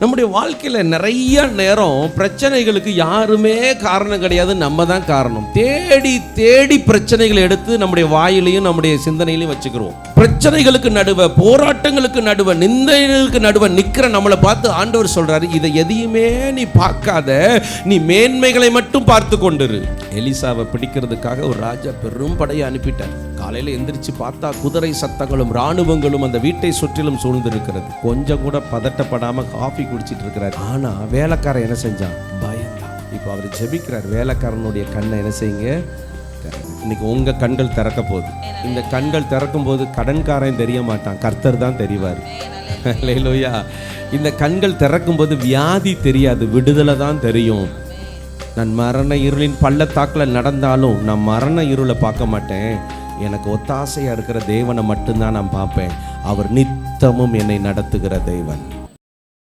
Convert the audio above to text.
நம்முடைய வாழ்க்கையில் நிறைய நேரம் பிரச்சனைகளுக்கு யாருமே காரணம் கிடையாது, நம்ம தான் காரணம். தேடி தேடி பிரச்சனைகளை எடுத்து நம்முடைய வாயிலையும் நம்முடைய சிந்தனையிலையும் வச்சுக்கிறோம். பிரச்சனைகளுக்கு நடுவே, போராட்டங்களுக்கு நடுவே, நிந்தைகளுக்கு நடுவே நிற்கிற நம்மளை பார்த்து ஆண்டவர் சொல்றாரு, இதை எதையுமே நீ பார்க்காத, நீ மேன்மைகளை மட்டும் பார்த்து கொண்டிரு. எலிசாவை பிடிக்கிறதுக்காக ஒரு ராஜா பெரும் படையை அனுப்பிட்டார். காலையில் எந்திரிச்சு பார்த்தா குதிரை சத்தங்களும் இராணுவங்களும் அந்த வீட்டை சுற்றிலும் சூழ்ந்திருக்கிறது. கொஞ்சம் கூட பதட்டப்படாம காஃபி குடிச்சிட்டு இருக்கிறார். ஆனா வேலைக்காரன் என்ன செஞ்சான்? பயந்தான். இப்போ அவர் ஜெபிக்கிறார், வேலைக்காரனுடைய கண்ணை என்ன செய்யுங்க, இன்னைக்கு உங்க கண்கள் திறக்க போகுது. இந்த கண்கள் திறக்கும் போது கடன்காரன் தெரிய மாட்டான், கர்த்தர் தான் தெரிவார். அல்லேலூயா. இந்த கண்கள் திறக்கும் போது வியாதி தெரியாது, விடுதலை தான் தெரியும். நான் மரண இருளின் பள்ளத்தாக்கில் நடந்தாலும் நான் மரண இருளை பார்க்க மாட்டேன், எனக்கு ஒத்தாசையாக இருக்கிற தேவனை மட்டும்தான் நான் பார்ப்பேன். அவர் நித்தமும் என்னை நடத்துகிற தேவன்.